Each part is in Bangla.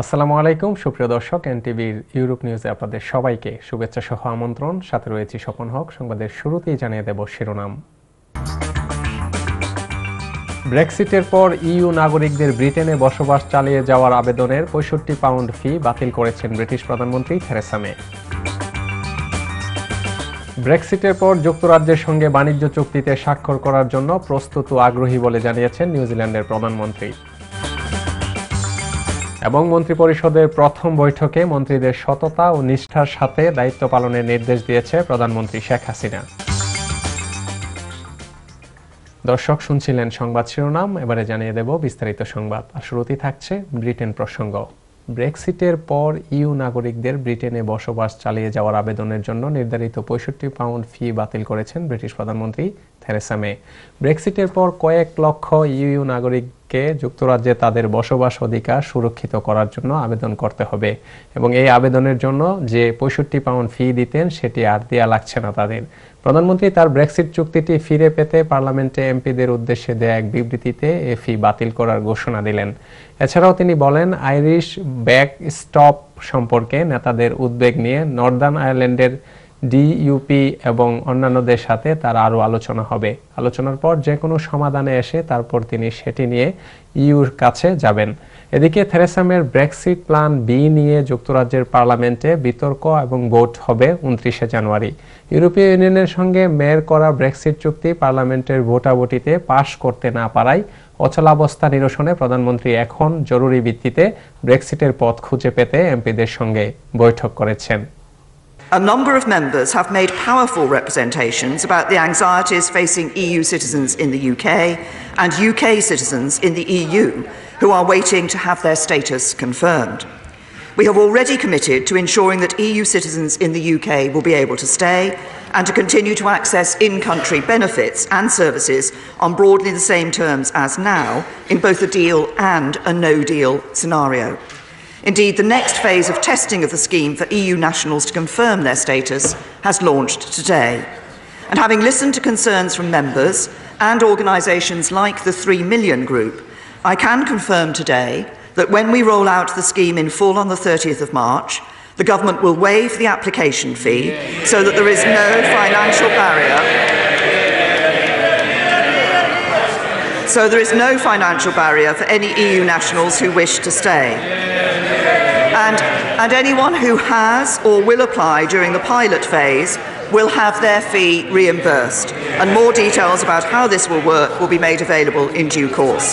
আসসালামু আলাইকুম সুপ্রিয় দর্শক, এনটিভির ইউরোপ নিউজে আপনাদের সবাইকে শুভেচ্ছা সহ আমন্ত্রণ। সাথে রয়েছে স্বপন হক। সংবাদের শুরুতেই জানিয়ে দেব শিরোনাম। ব্রেক্সিটের পর ইইউ নাগরিকদের ব্রিটেনে বসবাস চালিয়ে যাওয়ার আবেদনের ৬৫ পাউন্ড ফি বাতিল করেছেন ব্রিটিশ প্রধানমন্ত্রী থেরেসা মে। ব্রেক্সিটের পর যুক্তরাজ্যের সঙ্গে বাণিজ্য চুক্তিতে স্বাক্ষর করার জন্য প্রস্তুত ও আগ্রহী বলে জানিয়েছেন নিউজিল্যান্ডের প্রধানমন্ত্রী। এবং মন্ত্রিপরিষদের প্রথম বৈঠকে মন্ত্রীদের সততা ও নিষ্ঠার সাথে দায়িত্ব পালনের নির্দেশ দিয়েছে প্রধানমন্ত্রী শেখ হাসিনা। দর্শক, শুনছিলেন সংবাদ শিরোনাম, এবারে জানিয়ে দেব বিস্তারিত সংবাদ। আর শুরুতেই থাকছে ব্রিটেন প্রসঙ্গ। ব্রেক্সিটের পর ইইউ নাগরিকদের ব্রিটেনে বসবাস চালিয়ে যাওয়ার আবেদনের জন্য নির্ধারিত ৬৫ পাউন্ড ফি বাতিল করেছেন ব্রিটিশ প্রধানমন্ত্রী থেরেসা মে। ব্রেক্সিটের পর কয়েক লক্ষ ইইউ নাগরিককে যুক্তরাজ্যে তাদের বসবাস অধিকার সুরক্ষিত করার জন্য আবেদন করতে হবে এবং এই আবেদনের জন্য যে ৬৫ পাউন্ড ফি দিতেন সেটি আর দেয়া লাগছে না তাদের। প্রধানমন্ত্রী তার ব্রেক্সিট চুক্তিটি ফিরে পেতে পার্লামেন্টে এমপিদের উদ্দেশ্যে দেয়া এক বিবৃতিতে এ ফি বাতিল করার ঘোষণা দিলেন। এছাড়াও তিনি বলেন, আইরিশ ব্যাকস্টপ সম্পর্কে নেতাদের উদ্বেগ নিয়ে নর্দার্ন আয়ারল্যান্ডের ডিইউপি এবং অন্যান্যদের সাথে তার আরও আলোচনা হবে। আলোচনার পর যে কোনো সমাধানে এসে তারপর তিনি সেটি নিয়ে ইইউর কাছে যাবেন। এদিকে থেরেসা মের ব্রেক্সিট প্ল্যান বি নিয়ে যুক্তরাজ্যের পার্লামেন্টে বিতর্ক এবং ভোট হবে ২৯শে জানুয়ারি। ইউরোপীয় ইউনিয়নের সঙ্গে মের করা ব্রেক্সিট চুক্তি পার্লামেন্টের ভোটাভুটিতে পাশ করতে না পারায় অচলাবস্থা নিরসনে প্রধানমন্ত্রী এখন জরুরি ভিত্তিতে ব্রেক্সিটের পথ খুঁজে পেতে এমপিদের সঙ্গে বৈঠক করেছেন। A number of members have made powerful representations about the anxieties facing EU citizens in the UK and UK citizens in the EU who are waiting to have their status confirmed. We have already committed to ensuring that EU citizens in the UK will be able to stay and to continue to access in-country benefits and services on broadly the same terms as now in both a deal and a no-deal scenario. Indeed, the next phase of testing of the scheme for EU nationals to confirm their status has launched today. And having listened to concerns from members and organisations like the 3 Million Group, I can confirm today that when we roll out the scheme in full on the 30th of March, the government will waive the application fee so that there is no financial barrier. So there is no financial barrier for any EU nationals who wish to stay. And anyone who has or will apply during the pilot phase will have their fee reimbursed. And more details about how this will work will be made available in due course.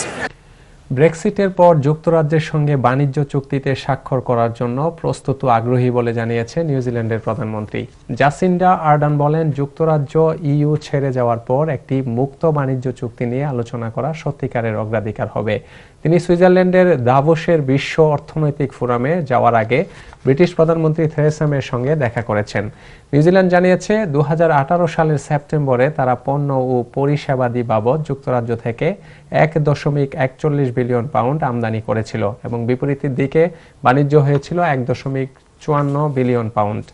ব্রেক্সিটের পর যুক্তরাজ্যের সঙ্গে বাণিজ্য চুক্তিতে স্বাক্ষর করার জন্য প্রস্তুত ও আগ্রহী বলে জানিয়েছে নিউজিল্যান্ডের প্রধানমন্ত্রী। জাসিন্ডা আর্ডার্ন বলেন, যুক্তরাজ্য ইইউ ছেড়ে যাওয়ার পর একটি মুক্ত বাণিজ্য চুক্তি নিয়ে আলোচনা করা সত্যিকারের অগ্রাধিকার হবে। তিনি সুইজারল্যান্ডের দাভোসের বিশ্ব অর্থনৈতিক ফোরামে যাওয়ার আগে ব্রিটিশ প্রধানমন্ত্রী থেরেসা মের সঙ্গে দেখা করেছেন। নিউজিল্যান্ড জানিয়েছে ২০১৮ সালের সেপ্টেম্বরে তারা পণ্য ও পরিষেবাদি বাবদ যুক্তরাজ্য থেকে ১.৪১ বিলিয়ন পাউন্ড আমদানি করেছিল এবং বিপরীতের দিকে বাণিজ্য হয়েছিল ১.৫৪ বিলিয়ন পাউন্ড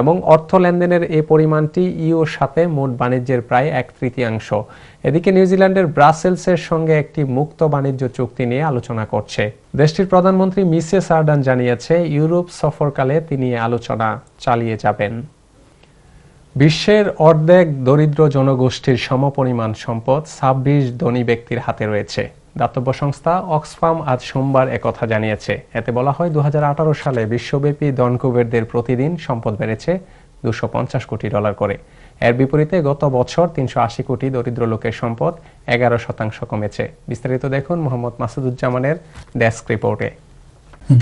এবং অর্থ লেনদেনের এই পরিমাণটি ইইউর সাথে মোট বাণিজ্যের প্রায় ১/৩। এদিকে নিউজিল্যান্ডের ব্রাসেলসের সঙ্গে একটি মুক্ত বাণিজ্য চুক্তি নিয়ে আলোচনা করছে। দেশটির প্রধানমন্ত্রী মিসেস আর্ডার্ন জানিয়েছে, ইউরোপ সফরকালে তিনি আলোচনা চালিয়ে যাবেন। বিশ্বের অর্ধেক দরিদ্র জনগোষ্ঠীর সমপরিমাণ সম্পদ ২৬ ধনী ব্যক্তির হাতে রয়েছে। দাতব্য সংস্থা অক্সফাম আজ সোমবার একথা জানিয়েছে। এতে বলা হয়, ২০১৮ সালে বিশ্বব্যাপী ধনকুবেরদের প্রতিদিন সম্পদ বেড়েছে $২৫০ কোটি করে। এর বিপরীতে গত বছর ৩৮০ কোটি দরিদ্র লোকের সম্পদ ১১% কমেছে। বিস্তারিত দেখুন মোহাম্মদ মাসুদুজ্জামানের ডেস্ক রিপোর্টে।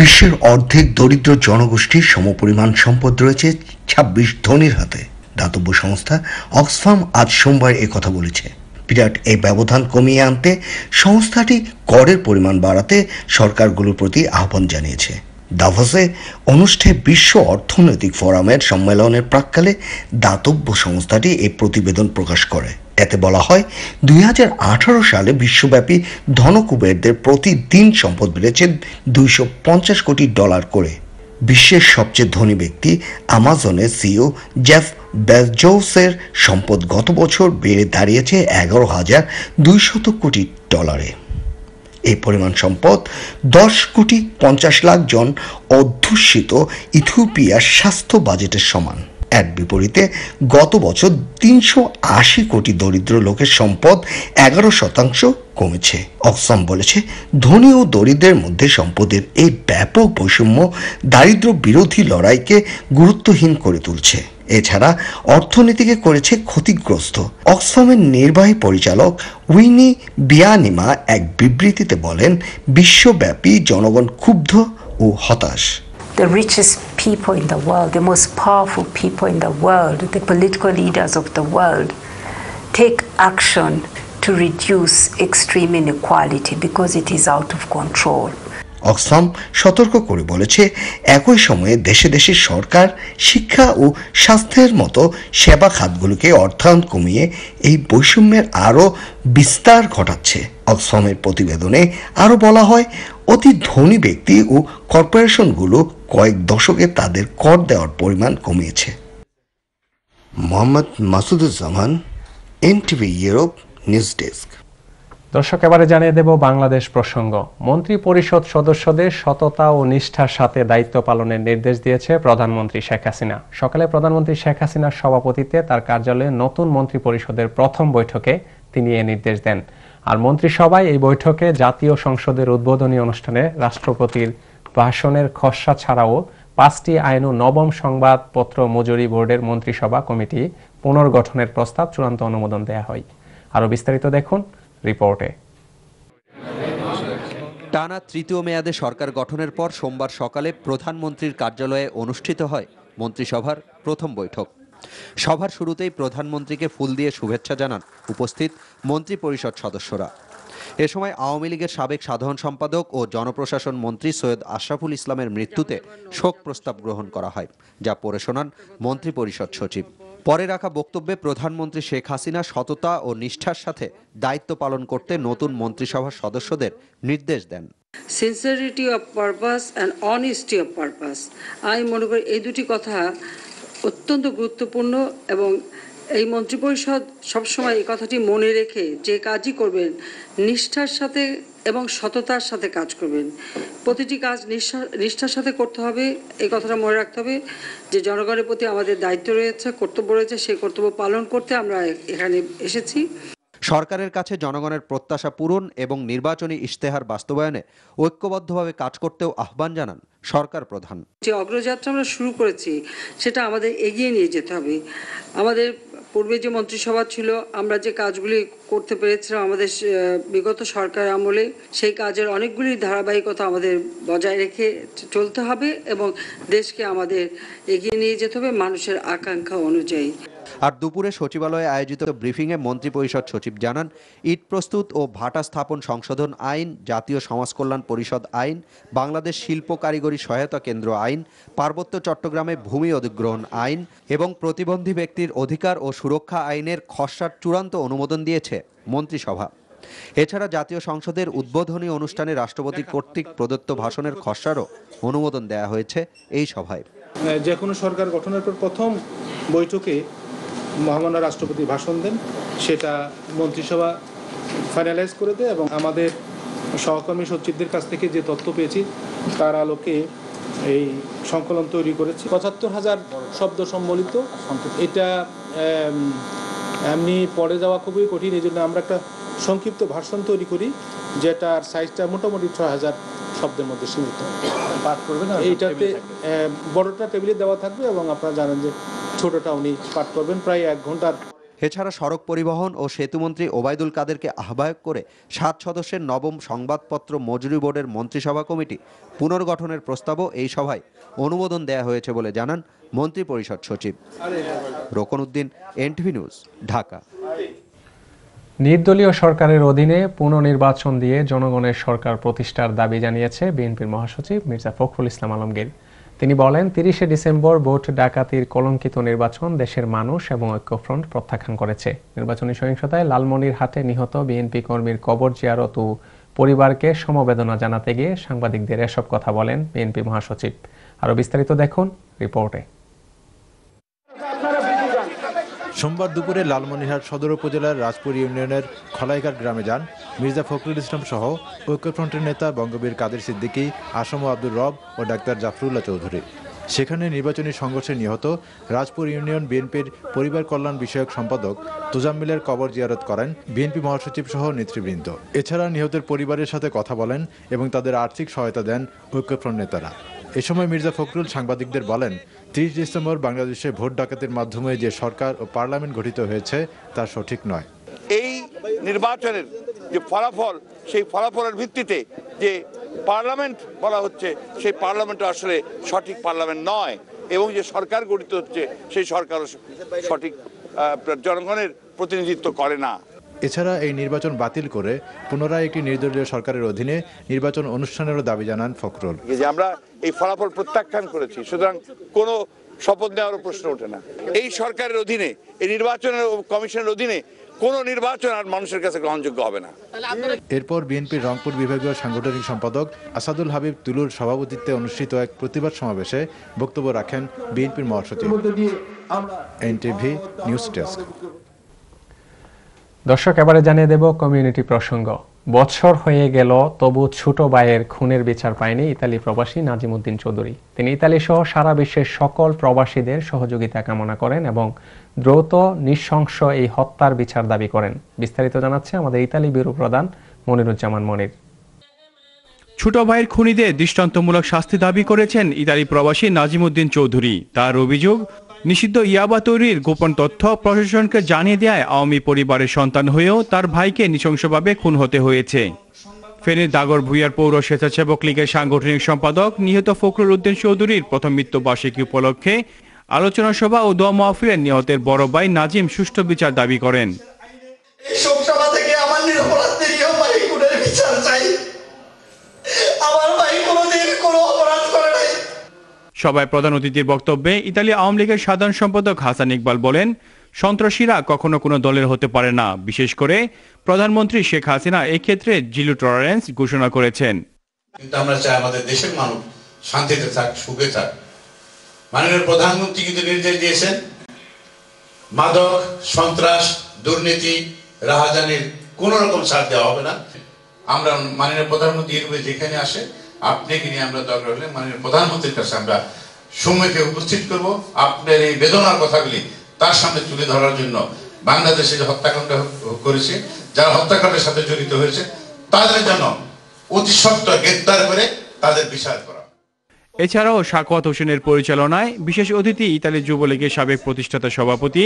বিশ্বের অর্ধেক দরিদ্র জনগোষ্ঠীর সমপরিমাণ সম্পদ রয়েছে ২৬ ধনীর হাতে। দাতব্য সংস্থা অক্সফাম আজ সোমবার একথা বলেছে। বিরাট এই ব্যবধান কমিয়ে আনতে সংস্থাটি করের পরিমাণ বাড়াতে সরকারগুলোর প্রতি আহ্বান জানিয়েছে। দাভোসে অনুষ্ঠেয় বিশ্ব অর্থনৈতিক ফোরামের সম্মেলনের প্রাক্কালে দাতব্য সংস্থাটি এই প্রতিবেদন প্রকাশ করে। এতে বলা হয়, ২০১৮ সালে বিশ্বব্যাপী ধনকুবেরদের প্রতিদিন সম্পদ বেড়েছে $২৫০ কোটি করে। বিশ্বের সবচেয়ে ধনী ব্যক্তি আমাজনের সিইও জেফ বেজোসের সম্পদ গত বছর বেড়ে দাঁড়িয়েছে $১১,২০০ কোটি। এই পরিমাণ সম্পদ 10,50,00,000 জন অধ্যুষিত ইথিওপিয়ার স্বাস্থ্য বাজেটের সমান। এর বিপরীতে গত বছর 380 কোটি দরিদ্র লোকের সম্পদ 11% কমেছে। অক্সফাম বলেছে, ধনী ও দরিদ্রের মধ্যে সম্পদের এই ব্যাপক বৈষম্য দারিদ্র বিরোধী লড়াইকে গুরুত্বহীন করে তুলছে। এছাড়া অর্থনীতিকে করেছে ক্ষতিগ্রস্ত। অক্সফামের নির্বাহী পরিচালক উইনি বিয়ানিমা এক বিবৃতিতে বলেন, বিশ্বব্যাপী জনগণ ক্ষুব্ধ ও হতাশ। The richest people in the world, the most powerful people in the world, the political leaders of the world, take action to reduce extreme inequality because it is out of control. Oxfam সতর্ক করে বলেছে, একই সময়ে দেশে দেশে সরকার শিক্ষা ও স্বাস্থ্যের মতো সেবা খাতগুলোকে অর্থায়ন কমিয়ে এই বৈষম্যের আরও বিস্তার ঘটাচ্ছে। অক্সফামের প্রতিবেদনে আরও বলা হয়, অতি ধনী ব্যক্তি ও কর্পোরেশনগুলো কয়েক দশকে তাদের কর দেওয়ার পরিমাণ কমিয়েছে। Mohammad Masuduzzaman, NTV Europe news desk. দর্শক, এবারে জানিয়ে দেব বাংলাদেশ প্রসঙ্গ। মন্ত্রী পরিষদ সদস্যদের সততা ও নিষ্ঠার সাথে দায়িত্ব পালনের নির্দেশ দিয়েছে প্রধানমন্ত্রী শেখ হাসিনা। সকালে প্রধানমন্ত্রী শেখ হাসিনার সভাপতিত্বে তার কার্যালয়ে নতুন মন্ত্রী পরিষদের প্রথম বৈঠকে তিনি এ নির্দেশ দেন। আর মন্ত্রিসভায় এই বৈঠকে জাতীয় সংসদের উদ্বোধনী অনুষ্ঠানে রাষ্ট্রপতির ভাষণের খসড়া ছাড়াও 5টি আইন ও নবম সংবাদপত্র মজুরি বোর্ডের মন্ত্রিসভা কমিটি পুনর্গঠনের প্রস্তাব চূড়ান্ত অনুমোদন দেয়া হয়। আরও বিস্তারিত দেখুন রিপোর্টে। টানা তৃতীয় মেয়াদে সরকার গঠনের পর সোমবার সকালে প্রধানমন্ত্রীর কার্যালয়ে অনুষ্ঠিত হয় মন্ত্রিসভার প্রথম বৈঠক। সভার শুরুতেই প্রধানমন্ত্রীকে ফুল দিয়ে শুভেচ্ছা জানান উপস্থিত মন্ত্রী পরিষদ সদস্যরা। এ সময় আওয়ামী লীগের সাবেক সাধারণ সম্পাদক ও জনপ্রশাসন মন্ত্রী সৈয়দ আশরাফুল ইসলামের মৃত্যুতে শোক প্রস্তাব গ্রহণ করা হয়, যা পড়ে শোনান মন্ত্রী পরিষদ সচিব। পরে রাখা বক্তব্যে প্রধানমন্ত্রী শেখ হাসিনা সততা ও নিষ্ঠার সাথে দায়িত্ব পালন করতে নতুন মন্ত্রিসভার সদস্যদের নির্দেশ দেন। Sincerity of purpose and honesty of purpose, আমি মনে করি এই দুটি কথা অত্যন্ত গুরুত্বপূর্ণ এবং এই মন্ত্রিপরিষদ সবসময় এই কথাটি মনে রেখে যে কাজই করবেন নিষ্ঠার সাথে এবং সততার সাথে কাজ করবেন। প্রতিটি কাজ নিষ্ঠার সাথে করতে হবে, এই কথাটা মনে রাখতে হবে যে জনগণের প্রতি আমাদের দায়িত্ব রয়েছে, কর্তব্য রয়েছে, সেই কর্তব্য পালন করতে আমরা এখানে এসেছি। সরকারের কাছে জনগণের প্রত্যাশা পূরণ এবং নির্বাচনী ইশতেহার বাস্তবায়নে ঐক্যবদ্ধভাবে কাজ করতেও আহ্বান জানান সরকার প্রধান। যে অগ্রযাত্রা আমরা শুরু করেছি সেটা আমাদের এগিয়ে নিয়ে যেতে হবে। আমাদের পূর্বে যে মন্ত্রিসভা ছিল, আমরা যে কাজগুলি করতে পেরেছিলাম আমাদের বিগত সরকার আমলে, সেই কাজের অনেকগুলি ধারাবাহিকতা আমাদের বজায় রেখে চলতে হবে এবং দেশকে আমাদের এগিয়ে নিয়ে যেতে হবে মানুষের আকাঙ্ক্ষা অনুযায়ী। আর দুপুরে সচিবালয়ে আয়োজিত ব্রিফিংয়ে মন্ত্রী পরিষদ সচিব জানান, ইট প্রস্তুত ও ভাটা স্থাপন সংশোধন আইন, জাতীয় সমাজ কল্যাণ পরিষদ আইন, বাংলাদেশ শিল্প কারিগরি সহায়তা কেন্দ্র আইন, পার্বত্য চট্টগ্রামে ভূমি অধিগ্রহণ আইন এবং প্রতিবন্ধী ব্যক্তির অধিকার ও সুরক্ষা আইনের খসড়ার চূড়ান্ত অনুমোদন দিয়েছে মন্ত্রিসভা। এছাড়া জাতীয় সংসদের উদ্বোধনী অনুষ্ঠানে রাষ্ট্রপতি কর্তৃক প্রদত্ত ভাষণের খসড়ারও অনুমোদন দেওয়া হয়েছে এই সভায়। যে কোনো সরকার গঠনের পর প্রথম বৈঠকে মহামান্য রাষ্ট্রপতি ভাষণ দেন, সেটা মন্ত্রিসভা ফাইনালাইজ করে দেয় এবং আমাদের সহকর্মী সচিবদের কাছ থেকে যে তথ্য পেয়েছি তার আলোকে এই সংকলন তৈরি করেছি। ৭৫,০০০ শব্দ সম্বলিত, এটা এমনি পড়ে যাওয়া খুবই কঠিন, এই জন্য আমরা একটা সংক্ষিপ্ত ভাষণ তৈরি করি যেটার সাইজটা মোটামুটি ৬,০০০ শব্দের মধ্যে সীমিত। পাঠ করবেন, এইটাতে বড়টা টেবিলে দেওয়া থাকবে এবং আপনারা জানেন যে ছোটটা উনি পাঠ করবেন প্রায় ১ ঘন্টার। এছাড়া সড়ক পরিবহন ও সেতুমন্ত্রী ওবায়দুল কাদেরকে আহ্বায়ক করে 7 সদস্যের নবম সংবাদপত্র মজুরি বোর্ডের মন্ত্রিসভা কমিটি পুনর্গঠনের প্রস্তাবও এই সভায় অনুমোদন দেয়া হয়েছে বলে জানান মন্ত্রী পরিষদ সচিব। রোকন উদ্দিন, NTV নিউজ, ঢাকা। নির্দলীয় সরকারের অধীনে পুনর্নির্বাচন দিয়ে জনগণের সরকার প্রতিষ্ঠার দাবি জানিয়েছে বিএনপির মহাসচিব মির্জা ফখরুল ইসলাম আলমগীর। তিনি বলেন, 30শে ডিসেম্বর ভোট ডাকাতির কলঙ্কিত নির্বাচন দেশের মানুষ এবং ঐক্যফ্রন্ট প্রত্যাখ্যান করেছে। নির্বাচনী সহিংসতায় লালমনিরহাটে নিহত বিএনপি কর্মীর কবর জিয়ারত ও পরিবারকে সমবেদনা জানাতে গিয়ে সাংবাদিকদের এসব কথা বলেন বিএনপি মহাসচিব। আরও বিস্তারিত দেখুন রিপোর্টে। সোমবার দুপুরে লালমনিরহাট সদর উপজেলার রাজপুর ইউনিয়নের খলাইঘাট গ্রামে যান মির্জা ফখরুল ইসলাম সহ ঐক্যফ্রন্টের নেতা বঙ্গবীর কাদের সিদ্দিকী, আসম আব্দুর রব ও ডাক্তার জাফরুল্লাহ চৌধুরী। সেখানে নির্বাচনী সংঘর্ষে নিহত রাজপুর ইউনিয়ন বিএনপির পরিবার কল্যাণ বিষয়ক সম্পাদক তোজাম্মিলের কবর জিয়ারত করেন বিএনপি মহাসচিব সহ নেতৃবৃন্দ। এছাড়া নিহতের পরিবারের সাথে কথা বলেন এবং তাদের আর্থিক সহায়তা দেন ঐক্যফ্রন্ট নেতারা। এ সময় মির্জা ফখরুল সাংবাদিকদের বলেন, 30 ডিসেম্বর বাংলাদেশে ভোট ডাকাতির মাধ্যমে যে সরকার ও পার্লামেন্ট গঠিত হয়েছে তা সঠিক নয়। এই নির্বাচনের যে ফলাফল, সেই ফলাফলের ভিত্তিতে যে পার্লামেন্ট বলা হচ্ছে, সেই পার্লামেন্ট আসলে সঠিক পার্লামেন্ট নয় এবং যে সরকার গঠিত হচ্ছে সেই সরকারও সঠিক জনগণের প্রতিনিধিত্ব করে না। এছাড়া এই নির্বাচন বাতিল করে পুনরায় একটি নির্দলীয় সরকারের অধীনে নির্বাচন অনুষ্ঠানেরও দাবি জানান ফখরুল। যে আমরা এই ফলাফল প্রত্যাখ্যান করেছি, সুতরাং কোনো শপথ নেওয়ার প্রশ্ন ওঠে না। এই সরকারের অধীনে, এই নির্বাচনের কমিশনের অধীনে কোনো নির্বাচন আর মানুষের কাছে গ্রহণযোগ্য হবে না। এরপর বিএনপির রংপুর বিভাগীয় সাংগঠনিক সম্পাদক আসাদুল হাবিব তুলুর সভাপতিত্বে অনুষ্ঠিত এক প্রতিবাদ সমাবেশে বক্তব্য রাখেন বিএনপির মহাসচিব। NTV news desk. দর্শক, এবারে জানিয়ে দেব কমিউনিটি প্রসঙ্গ। বছর হয়ে গেল তবু ছোট ভাইয়ের খুনের বিচার পায়নি ইতালি প্রবাসী নাজিমুদ্দিন চৌধুরী। তিনি ইতালি সহ সারা বিশ্বের সকল প্রবাসীদের সহযোগিতা কামনা করেন এবং দ্রুত নৃশংস এই হত্যার বিচার দাবি করেন। বিস্তারিত জানাচ্ছে আমাদের ইতালি ব্যুরো প্রধান মনিরুজ্জামান মনির। ছোট ভাইয়ের খুনিদের দৃষ্টান্তমূলক শাস্তি দাবি করেছেন ইতালি প্রবাসী নাজিমুদ্দিন চৌধুরী। তার অভিযোগ, নিষিদ্ধ ইয়াবা তৈরির গোপন তথ্য প্রশাসনকে জানিয়ে দেয় আওয়ামী পরিবারের সন্তান হয়েও তার ভাইকে নৃশংসভাবে খুন হতে হয়েছে। ফেনীর দাগর ভূঁইয়ার পৌর স্বেচ্ছাসেবক লীগের সাংগঠনিক সম্পাদক নিহত ফখরুল উদ্দিন চৌধুরীর প্রথম মৃত্যুবার্ষিকী উপলক্ষে আলোচনা সভা ও দোয়া মাহফিলে নিহতের বড় ভাই নাজিম সুষ্ঠু বিচার দাবি করেন। সভায় প্রধান অতিথির বক্তব্যে ইতালি আওয়ামী লীগের সাধারণ সম্পাদক হাসান ইকবাল বলেন, সন্ত্রাসীরা কখনো কোনো দলের হতে পারে না। বিশেষ করে প্রধানমন্ত্রী শেখ হাসিনা এই ক্ষেত্রে জিরো টলারেন্স ঘোষণা করেছেন। কিন্তু আমরা চাই আমাদের দেশের মানুষ শান্তিতে থাক, সুখে থাক। মাননীয় প্রধানমন্ত্রী কিন্তু নির্দেশ দিয়েছেন, মাদক, সন্ত্রাস, দুর্নীতি, রাহাজানির কোন রকম ছাড় দেওয়া হবে না। আমরা মাননীয় প্রধানমন্ত্রী যেখানে আসে আপনাকে নিয়ে আমরা দরকার হলে মাননীয় প্রধানমন্ত্রীর কাছে আমরা সময়কে উপস্থিত করব। আপনার এই বেদনার কথাগুলি তার সামনে তুলে ধরার জন্য বাংলাদেশে যে হত্যাকাণ্ড করেছে, যারা হত্যাকাণ্ডের সাথে জড়িত হয়েছে তাদের জন্য অতি সত্বর গ্রেপ্তার করে তাদের বিচার করা। এছাড়াও সাখাওয়াত হোসেনের পরিচালনায় বিশেষ অতিথি ইতালি যুবলীগের সাবেক প্রতিষ্ঠাতা সভাপতি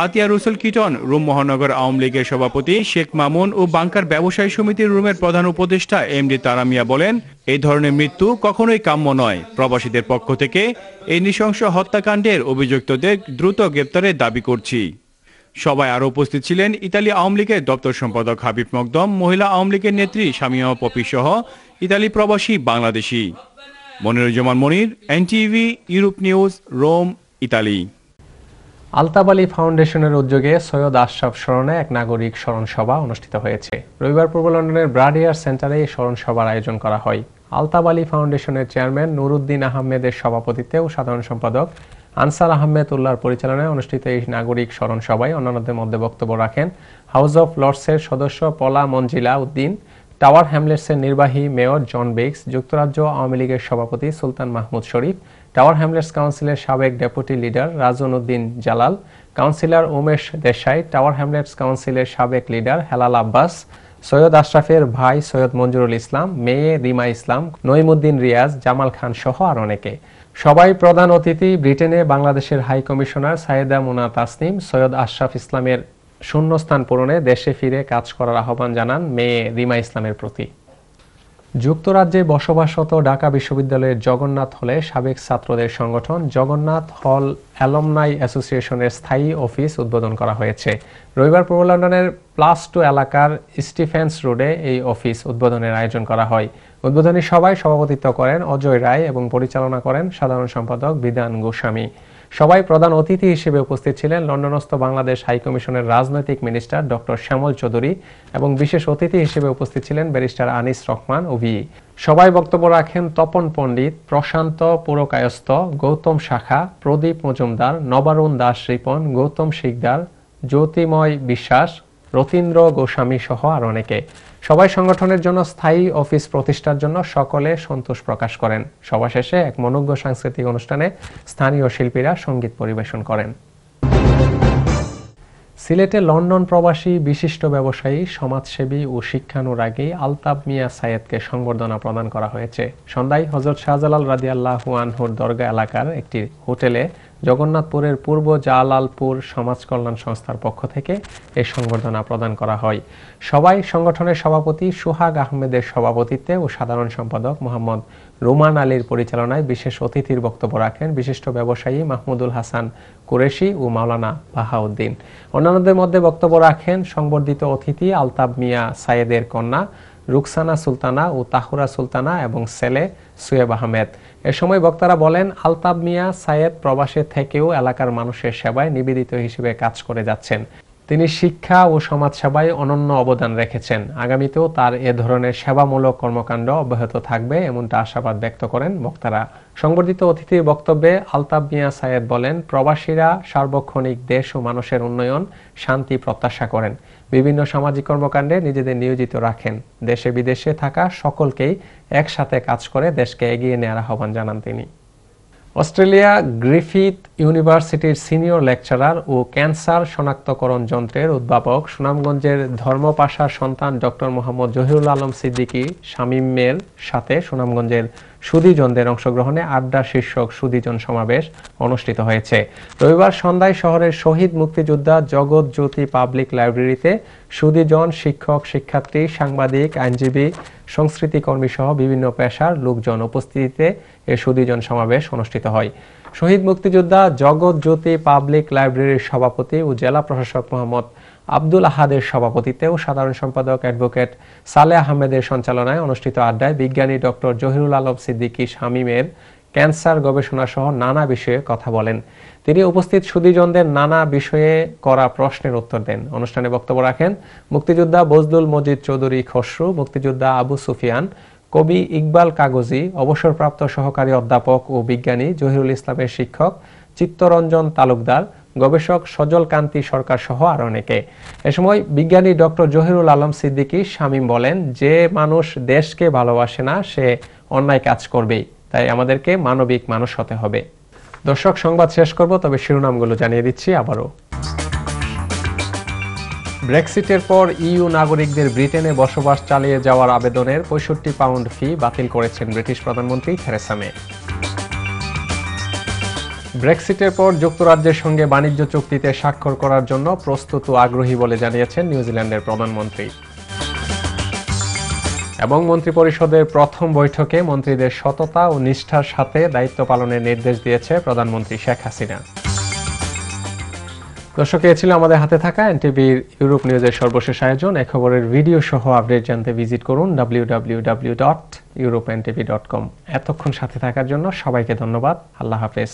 আতিয়া রুসেল কিটন, রুম মহানগর আওয়ামী লীগের সভাপতি শেখ মামুন ও বাংকার ব্যবসায়ী সমিতির রুমের প্রধান উপদেষ্টা এমডি তারামিয়া বলেন, এই ধরনের মৃত্যু কখনোই কাম্য নয়। প্রবাসীদের পক্ষ থেকে এই নৃশংস হত্যাকাণ্ডের অভিযুক্তদের দ্রুত গ্রেপ্তারের দাবি করছি। সবাই আরও উপস্থিত ছিলেন ইতালি আওয়ামী লীগের দপ্তর সম্পাদক হাবিব মকদম, মহিলা আওয়ামী লীগের নেত্রী শামিমা পপি সহ ইতালি প্রবাসী Bangladeshi. Moniruzzaman Monir, NTV, Europe news, Rome, Italy. Altab Ali ফাউন্ডেশনের উদ্যোগে সৈয়দ আশরাফ স্মরণে এক নাগরিক স্মরণ সভা অনুষ্ঠিত হয়েছে। রবিবার পূর্ব লন্ডনের ব্রাডিয়ার সেন্টারে এই স্মরণ সভার আয়োজন করা হয়। আলতাব আলী ফাউন্ডেশনের চেয়ারম্যান নুরুদ্দিন আহমেদের সভাপতিত্বে ও সাধারণ সম্পাদক আনসার আহমেদ উল্লাহর পরিচালনায় অনুষ্ঠিত এই নাগরিক স্মরণ সভায় অন্যান্যদের মধ্যে বক্তব্য রাখেন হাউস অব লর্ডসের সদস্য পলা মঞ্জিলা উদ্দিন, টাওয়ার হ্যামলেটসের নির্বাহী মেয়র জন বেক্স, যুক্তরাজ্য আওয়ামী লীগের সভাপতি সুলতান মাহমুদ শরীফ, টাওয়ার হ্যামলেটস কাউন্সিলের সাবেক deputy leader Rajon Uddin Jalal, councillor Umesh Desai, Tower Hamlets কাউন্সিলের সাবেক লিডার হেলাল আব্বাস, সৈয়দ আশরাফের ভাই সৈয়দ মঞ্জুরুল ইসলাম, মেয়ে রিমা ইসলাম, নইমুদ্দিন রিয়াজ, জামাল খান সহ আর অনেকে। সবাই প্রধান অতিথি ব্রিটেনে বাংলাদেশের হাই কমিশনার সায়েদা মুনা তাসনিম সৈয়দ আশরাফ ইসলামের শূন্যস্থান পূরণে দেশে ফিরে কাজ করার আহ্বান জানান মেয়ে রিমা ইসলামের প্রতি। যুক্তরাজ্যে বসবাসরত ঢাকা বিশ্ববিদ্যালয়ের জগন্নাথ হলে সাবেক ছাত্রদের সংগঠন জগন্নাথ হল অ্যালমনাই অ্যাসোসিয়েশনের স্থায়ী অফিস উদ্বোধন করা হয়েছে। রবিবার পূর্ব লন্ডনের +2 এলাকার স্টিফেন্স রোডে এই অফিস উদ্বোধনের আয়োজন করা হয়। উদ্বোধনী সভায় সভাপতিত্ব করেন অজয় রায় এবং পরিচালনা করেন সাধারণ সম্পাদক বিধান গোস্বামী। সবাই প্রধান অতিথি হিসেবে উপস্থিত ছিলেন লন্ডনস্থ বাংলাদেশ হাইকমিশনের রাজনৈতিক মিনিস্টার ডক্টর শ্যামল চৌধুরী এবং বিশেষ অতিথি হিসেবে উপস্থিত ছিলেন ব্যারিস্টার আনিস রহমান ওভি। সবাই বক্তব্য রাখেন তপন পণ্ডিত, প্রশান্ত পুরকায়স্থ, গৌতম শাখা, প্রদীপ মজুমদার, নবারুণ দাস রিপন, গৌতম শিকদার, জ্যোতিময় বিশ্বাস, রতীন্দ্র গোস্বামী সহ আর অনেকে। সবাই সংগঠনের জন্য স্থায়ী অফিস প্রতিষ্ঠার জন্য সকলে সন্তোষ প্রকাশ করেন। সভা শেষে এক মনোজ্ঞ সাংস্কৃতিক অনুষ্ঠানে স্থানীয় শিল্পীরা সঙ্গীত পরিবেশন করেন। সিলেটে লন্ডন প্রবাসী বিশিষ্ট ব্যবসায়ী, সমাজসেবী ও শিক্ষানুরাগী আলতাব মিয়া সায়েদকে সংবর্ধনা প্রদান করা হয়েছে। সন্ধ্যায় হযরত শাহজালাল রাদিয়াল্লাহু আনহুর দরগা এলাকার একটি হোটেলে জগন্নাথপুরের পূর্ব জালালপুর সমাজ কল্যাণ সংস্থার পক্ষ থেকে এই সংবর্ধনা প্রদান করা হয়। সবাই সংগঠনের সভাপতি সোহাগ আহমেদের সভাপতিত্বে ও সাধারণ সম্পাদক মোহাম্মদ রুমান আলীর পরিচালনায় বিশেষ অতিথির বক্তব্য রাখেন বিশিষ্ট ব্যবসায়ী মাহমুদুল হাসান কুরেশি ও মাওলানা বাহাউদ্দিন। অন্যান্যদের মধ্যে বক্তব্য রাখেন সংবর্ধিত অতিথি আলতাব মিয়া সায়েদের কন্যা রুকসানা সুলতানা ও তাহুরা সুলতানা এবং ছেলে সুয়েব আহমেদ। এ সময় বক্তারা বলেন, আলতাব মিয়া সায়েদ প্রবাসে থেকেও এলাকার মানুষের সেবায় নিবেদিত হিসেবে কাজ করে যাচ্ছেন। তিনি শিক্ষা ও সমাজ সেবায় অনন্য অবদান রেখেছেন। আগামীতেও তার এ ধরনের সেবামূলক কর্মকাণ্ড অব্যাহত থাকবে এমনটা আশাবাদ ব্যক্ত করেন বক্তারা। সংবর্ধিত অতিথির বক্তব্যে আলতাব মিয়া সায়েদ বলেন, প্রবাসীরা সার্বক্ষণিক দেশ ও মানুষের উন্নয়ন, শান্তি প্রত্যাশা করেন। বিভিন্ন সামাজিক কর্মকাণ্ডে নিজেদের নিয়োজিত রাখেন। দেশে বিদেশে থাকা সকলকেই একসাথে কাজ করে দেশকে এগিয়ে নেওয়ার আহ্বান জানান তিনি। অস্ট্রেলিয়া গ্রিফিথ ইউনিভার্সিটির সিনিয়র লেকচারার ও ক্যান্সার শনাক্তকরণ যন্ত্রের উদ্ভাবক সুনামগঞ্জের ধর্মপাশার সন্তান ডক্টর মোহাম্মদ জহিরুল আলম সিদ্দিকী শামীমের সাথে সুনামগঞ্জের সুধীজনদের অংশগ্রহণে আড্ডা শীর্ষক সুধীজন সমাবেশ অনুষ্ঠিত হয়েছে। রবিবার সন্ধ্যায় শহরের শহীদ মুক্তিযোদ্ধা জগৎ জ্যোতি পাবলিক লাইব্রেরিতে সুধীজন, শিক্ষক, শিক্ষার্থী, সাংবাদিক, আইনজীবী, সংস্কৃতি কর্মী সহ বিভিন্ন পেশার লোকজন উপস্থিতিতে এ সুধীজন সমাবেশ অনুষ্ঠিত হয়। শহীদ মুক্তিযোদ্ধা জগৎ জ্যোতি পাবলিক লাইব্রেরির সভাপতি ও জেলা প্রশাসক মোহাম্মদ আব্দুল আহাদের সভাপতিত্বে ও সাধারণ সম্পাদক অ্যাডভোকেট সালেহ আহমেদের সঞ্চালনায় অনুষ্ঠিত আড্ডায় বিজ্ঞানী ডক্টর জহিরুল আলম সিদ্দিকী শামীমের ক্যান্সার গবেষণা সহ নানা বিষয়ে কথা বলেন। তিনি উপস্থিত সুধীজনদের নানা বিষয়ে করা প্রশ্নের উত্তর দেন। অনুষ্ঠানে বক্তব্য রাখেন মুক্তিযোদ্ধা বজলুল মজিদ চৌধুরী খসরু, মুক্তিযোদ্ধা আবু সুফিয়ান, কবি ইকবাল কাগজি, অবসরপ্রাপ্ত সহকারী অধ্যাপক ও বিজ্ঞানী জহিরুল ইসলামের শিক্ষক চিত্তরঞ্জন তালুকদার, গবেষক সজল কান্তি সরকার সহ আর অনেকে। এ সময় বিজ্ঞানী ডক্টর জহিরুল আলম সিদ্দিকী শামীম বলেন, যে মানুষ দেশকে ভালোবাসে না সে অন্যায় কাজ করবেই, তাই আমাদেরকে মানবিক মানুষ হতে হবে। দর্শক, সংবাদ শেষ করব, তবে শিরোনামগুলো জানিয়ে দিচ্ছি আবারও। ব্রেক্সিটের পর ইইউ নাগরিকদের ব্রিটেনে বসবাস চালিয়ে যাওয়ার আবেদনের ৬৫ পাউন্ড ফি বাতিল করেছেন ব্রিটিশ প্রধানমন্ত্রী থেরেসা মে। ব্রেক্সিটের পর যুক্তরাজ্যের সঙ্গে বাণিজ্য চুক্তিতে স্বাক্ষর করার জন্য প্রস্তুত ও আগ্রহী বলে জানিয়েছেন নিউজিল্যান্ডের প্রধানমন্ত্রী। এবং মন্ত্রিপরিষদের প্রথম বৈঠকে মন্ত্রীদের সততা ও নিষ্ঠার সাথে দায়িত্ব পালনের নির্দেশ দিয়েছে প্রধানমন্ত্রী শেখ হাসিনা। দর্শক, এ ছিল আমাদের হাতে থাকা এনটিভির ইউরোপ নিউজের সর্বশেষ আয়োজন। এ খবরের ভিডিও সহ আপডেট জানতে ভিজিট করুন www.europntv.com। এতক্ষণ সাথে থাকার জন্য সবাইকে ধন্যবাদ। আল্লাহ হাফেজ।